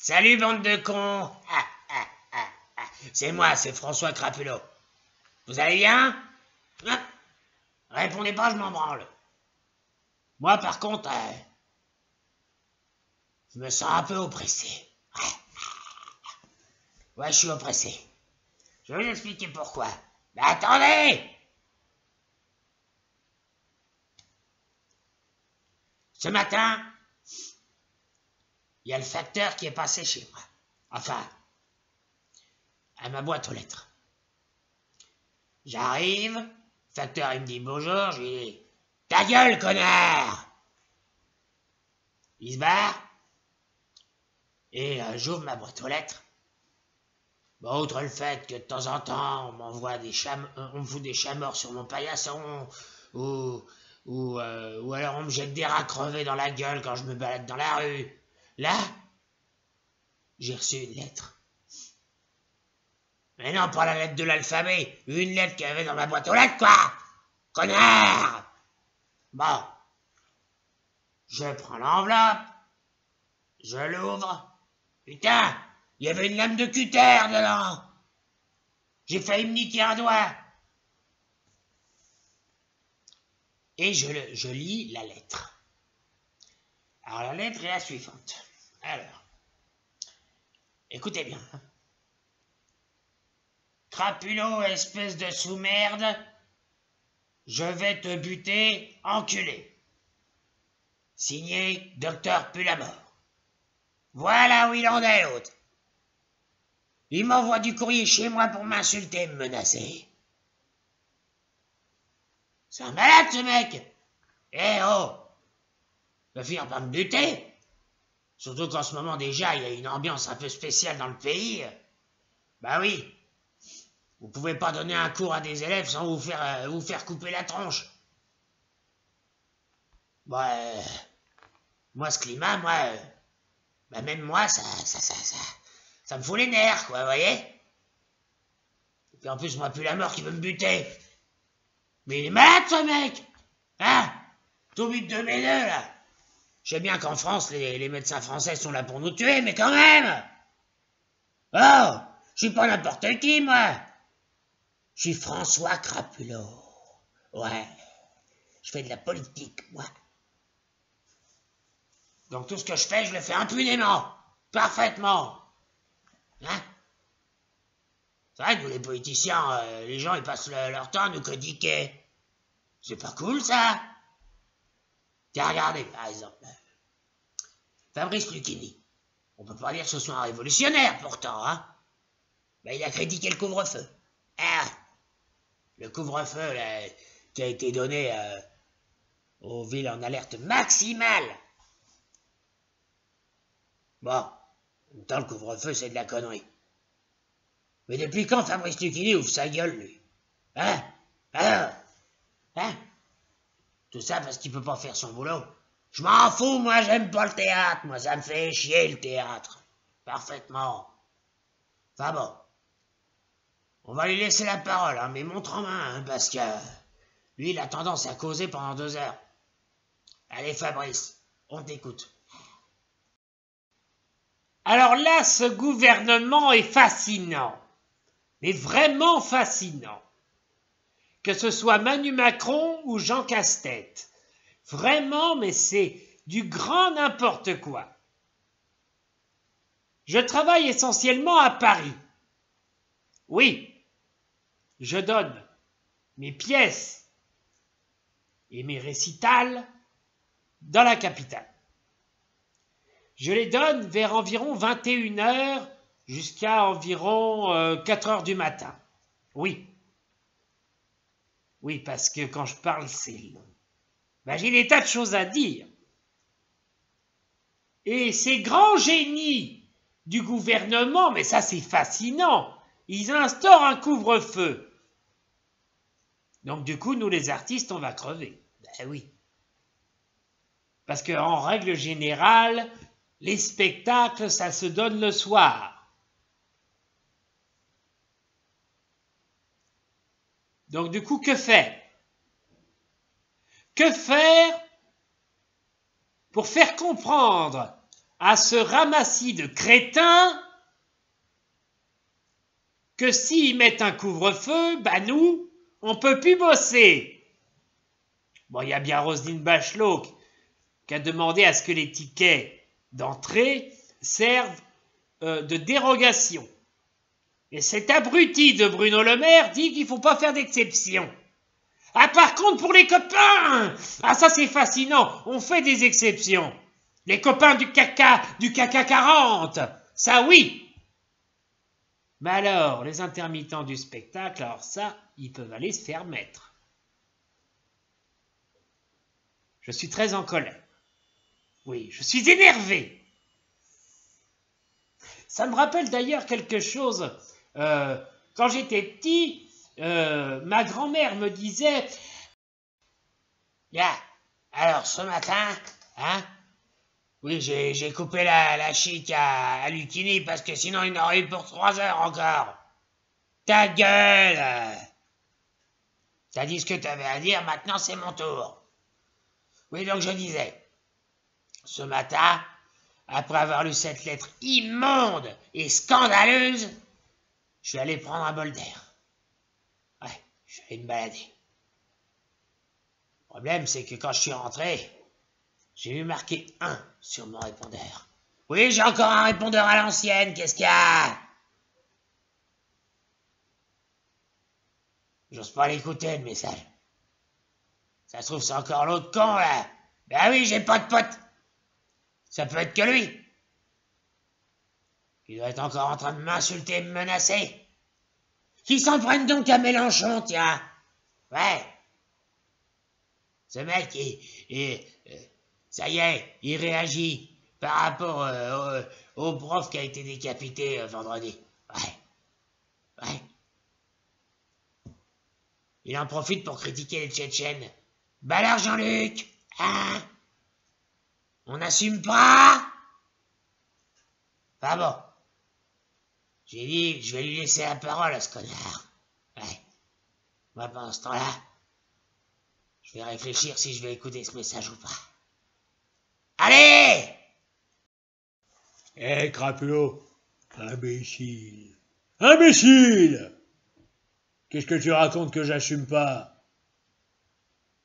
Salut, bande de cons. C'est moi, c'est François Crapulot. Vous allez bien? Répondez pas, je m'en branle. Moi, par contre, je me sens un peu oppressé. Ouais, je suis oppressé. Je vais vous expliquer pourquoi. Mais attendez! Ce matin, il y a le facteur qui est passé chez moi. Enfin, à ma boîte aux lettres. J'arrive, le facteur il me dit bonjour, je lui dis « Ta gueule, connard !» Il se barre, et j'ouvre ma boîte aux lettres. Bon, outre le fait que de temps en temps, on m'envoie on me fout des chats morts sur mon paillasson, ou alors on me jette des rats crevés dans la gueule quand je me balade dans la rue. Là, j'ai reçu une lettre. Mais non, pas la lettre de l'alphabet, une lettre qu'il y avait dans ma boîte aux lettres, quoi! Connard! Bon, je prends l'enveloppe, je l'ouvre. Putain, il y avait une lame de cutter dedans. J'ai failli me niquer un doigt. Et je lis la lettre. Alors la lettre est la suivante. Alors, écoutez bien. Crapulot, espèce de sous-merde, je vais te buter, enculé. Signé Docteur Pulamort. Voilà où il en est, l'autre. Il m'envoie du courrier chez moi pour m'insulter et me menacer. C'est un malade, ce mec. Eh oh, il va finir par me buter. Surtout qu'en ce moment, déjà, il y a une ambiance un peu spéciale dans le pays. Bah oui. Vous pouvez pas donner un cours à des élèves sans vous faire couper la tronche. Bon, moi, ce climat, même moi, ça me fout les nerfs, quoi, vous voyez? Et puis en plus, moi, Pulamort qui veut me buter. Mais il est malade, ce mec! Hein? Tout but de mes deux, là. Je sais bien qu'en France, les médecins français sont là pour nous tuer, mais quand même! Oh! Je suis pas n'importe qui, moi! Je suis François Crapulot. Ouais. Je fais de la politique, moi. Donc tout ce que je fais, je le fais impunément. Parfaitement. Hein? C'est vrai que vous, les politiciens, les gens, ils passent leur temps à nous critiquer. C'est pas cool, ça? Tiens, regardez, par exemple. Fabrice Lucchini. On peut pas dire que ce soit un révolutionnaire, pourtant, hein? Ben, il a critiqué le couvre-feu. Ah! Le couvre-feu, là, qui a été donné aux villes en alerte maximale. Bon, en même temps, le couvre-feu, c'est de la connerie. Mais depuis quand Fabrice Lucchini ouvre sa gueule, lui? Hein? Alors? Hein? Tout ça parce qu'il peut pas faire son boulot. Je m'en fous, moi, j'aime pas le théâtre. Moi, ça me fait chier, le théâtre. Parfaitement. Enfin bon. On va lui laisser la parole, hein, mais montre en main, hein, parce que lui, il a tendance à causer pendant 2 heures. Allez, Fabrice, on t'écoute. Alors là, ce gouvernement est fascinant, mais vraiment fascinant. Que ce soit Manu Macron ou Jean Castex. Vraiment, mais c'est du grand n'importe quoi. Je travaille essentiellement à Paris. Oui, je donne mes pièces et mes récitals dans la capitale. Je les donne vers environ 21h jusqu'à environ 4h du matin. Oui. Oui, parce que quand je parle, c'est long. Ben, j'ai des tas de choses à dire. Et ces grands génies du gouvernement, mais ça c'est fascinant, ils instaurent un couvre-feu. Donc du coup, nous les artistes, on va crever. Ben oui. Parce qu'en règle générale, les spectacles, ça se donne le soir. Donc du coup, que faire? Que faire pour faire comprendre à ce ramassis de crétins que s'ils mettent un couvre-feu, bah nous, on peut plus bosser. Bon, il y a bien Roselyne Bachelot qui a demandé à ce que les tickets d'entrée servent de dérogation. Et cet abruti de Bruno Le Maire dit qu'il ne faut pas faire d'exception. Ah, par contre, pour les copains, ah, ça c'est fascinant, on fait des exceptions. Les copains du caca 40, ça oui. Mais alors, les intermittents du spectacle, alors ça, ils peuvent aller se faire mettre. Je suis très en colère. Oui, je suis énervé. Ça me rappelle d'ailleurs quelque chose. Quand j'étais petit, ma grand-mère me disait « Bien, alors ce matin, hein, oui, j'ai coupé la chic à Lucchini parce que sinon il n'aurait eu pour 3 heures encore. Ta gueule! T'as dit ce que t'avais à dire, maintenant c'est mon tour. Oui, donc je disais, ce matin, après avoir lu cette lettre immonde et scandaleuse, je suis allé prendre un bol d'air. Ouais, je suis allé me balader. Le problème, c'est que quand je suis rentré, j'ai vu marqué 1 sur mon répondeur. Oui, j'ai encore un répondeur à l'ancienne, qu'est-ce qu'il y a? J'ose pas l'écouter, le message. Ça se trouve, c'est encore l'autre con, là. Ben oui, j'ai pas de pote. Ça peut être que lui. Il doit être encore en train de m'insulter et me menacer. Qu'ils s'en prennent donc à Mélenchon, tiens. Ouais. Ce mec, ça y est, il réagit par rapport au prof qui a été décapité vendredi. Ouais. Il en profite pour critiquer les Tchétchènes. Bah alors, Jean-Luc, hein? On n'assume pas? Enfin bon. J'ai dit, je vais lui laisser la parole à ce connard. Ouais. Moi, pendant ce temps-là, je vais réfléchir si je vais écouter ce message ou pas. Allez! Eh, Crapulot, imbécile. Imbécile! Qu'est-ce que tu racontes que j'assume pas?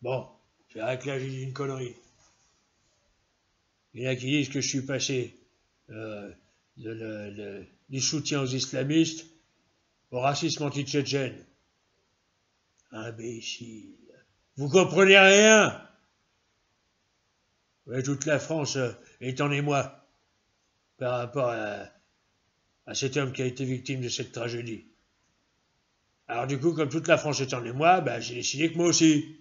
Bon, c'est vrai que là, j'ai dit une connerie. Il y en a qui disent que je suis passé du soutien aux islamistes au racisme anti-tchétchène. Imbécile. Vous comprenez rien? Ouais, toute la France est en émoi par rapport à cet homme qui a été victime de cette tragédie. Alors du coup, comme toute la France est en émoi, ben, j'ai décidé que moi aussi.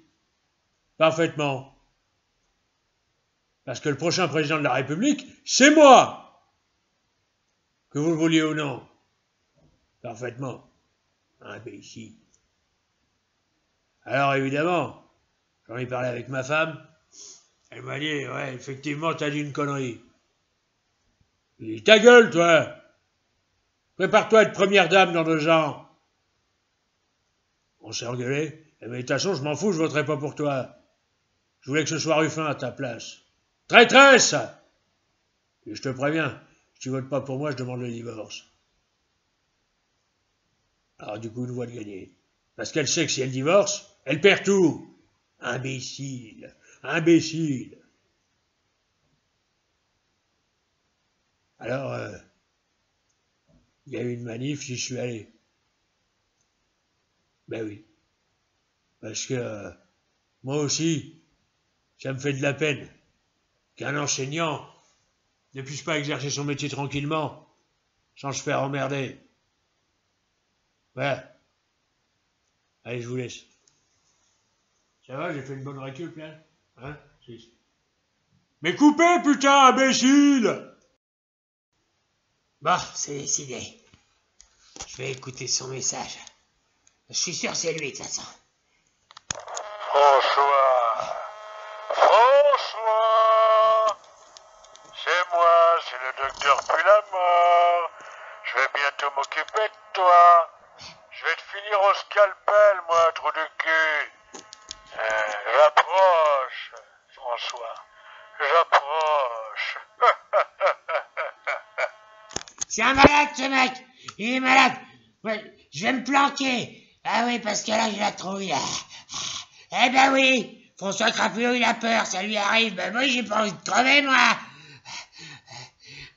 Parfaitement. Parce que le prochain président de la République, c'est moi! Que vous le vouliez ou non. Parfaitement. Imbécile. Alors évidemment, j'en ai parlé avec ma femme. Elle m'a dit, ouais, effectivement, t'as dit une connerie. J'ai dit, ta gueule, toi! Prépare-toi à être première dame dans 2 ans. On s'est engueulé. Mais de toute façon, je m'en fous, je voterai pas pour toi. Je voulais que ce soit Ruffin à ta place. Traîtresse! Et je te préviens, si tu votes pas pour moi, je demande le divorce. Alors du coup, une voix de gagner. Parce qu'elle sait que si elle divorce, elle perd tout. Imbécile. Imbécile. Alors, il y a eu une manif, j'y suis allé. Ben oui. Parce que moi aussi, ça me fait de la peine qu'un enseignant ne puisse pas exercer son métier tranquillement sans se faire emmerder. Ouais. Allez, je vous laisse. Ça va, j'ai fait une bonne récup, là? Hein? Si. Mais coupez, putain, imbécile! Bon, c'est décidé. Je vais écouter son message. Je suis sûr que c'est lui, de toute façon. François, c'est moi, c'est le docteur Pulamort. Je vais bientôt m'occuper de toi. Je vais te finir au scalpel, moi, trou de cul. J'approche, François, j'approche. C'est un malade, ce mec. Il est malade. Ouais, je vais me planquer. Ah oui, parce que là, j'ai la trouille. Eh ben oui, François Crapulot, il a peur, ça lui arrive. Ben moi, j'ai pas envie de crever, moi.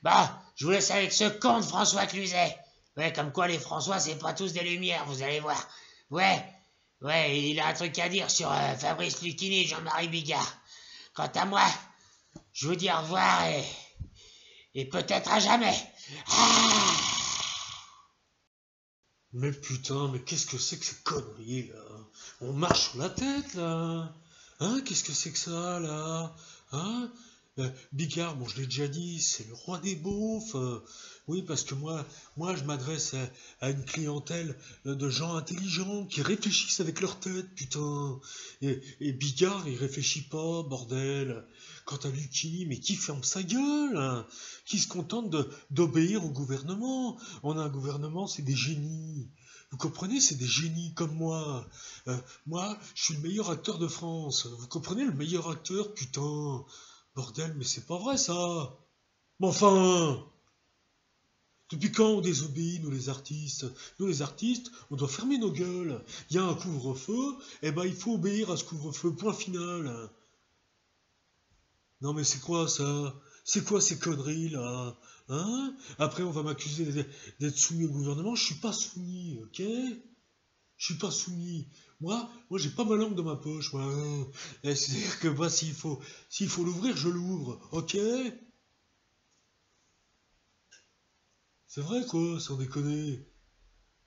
Bon, je vous laisse avec ce con de François Cluzet. Ouais, comme quoi les François, c'est pas tous des lumières, vous allez voir. Ouais, il a un truc à dire sur Fabrice Lucchini et Jean-Marie Bigard. Quant à moi, je vous dis au revoir et peut-être à jamais. Ah. Mais putain, mais qu'est-ce que c'est que ces conneries, là? On marche sur la tête, là. Hein, qu'est-ce que c'est que ça, là? Hein? Bigard, bon, je l'ai déjà dit, c'est le roi des beaufs. Oui, parce que moi, je m'adresse à une clientèle de gens intelligents qui réfléchissent avec leur tête, putain. Et Bigard, il réfléchit pas, bordel. Quant à Lucchini, mais qui ferme sa gueule, hein, qui se contente d'obéir au gouvernement. On a un gouvernement, c'est des génies. Vous comprenez, c'est des génies comme moi. Moi, je suis le meilleur acteur de France. Vous comprenez, le meilleur acteur, putain. Bordel, mais c'est pas vrai, ça. Mais enfin, depuis quand on désobéit, nous les artistes? Nous les artistes, on doit fermer nos gueules. Il y a un couvre-feu, eh ben il faut obéir à ce couvre-feu, point final. Non mais c'est quoi ça? C'est quoi ces conneries là? Hein? Après on va m'accuser d'être soumis au gouvernement, je suis pas soumis, ok? Je suis pas soumis. Moi j'ai pas ma langue dans ma poche, moi. C'est-à-dire que moi s'il faut l'ouvrir, je l'ouvre, ok? C'est vrai quoi, sans déconner.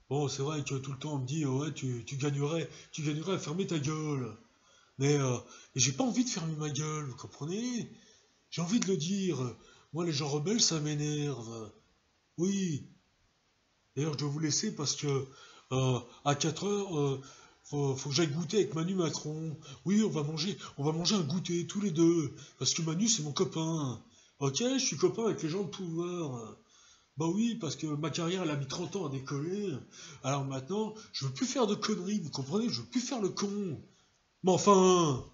Bon, c'est vrai que tout le temps on me dit ouais tu gagnerais à fermer ta gueule. Mais j'ai pas envie de fermer ma gueule, vous comprenez? J'ai envie de le dire. Moi les gens rebelles ça m'énerve. Oui. D'ailleurs je dois vous laisser parce que à 4 heures faut que j'aille goûter avec Manu Macron. Oui, on va manger un goûter tous les deux. Parce que Manu c'est mon copain. Ok, je suis copain avec les gens de pouvoir. Bah oui, parce que ma carrière, elle a mis 30 ans à décoller. Alors maintenant, je veux plus faire de conneries, vous comprenez? Je veux plus faire le con. Mais enfin...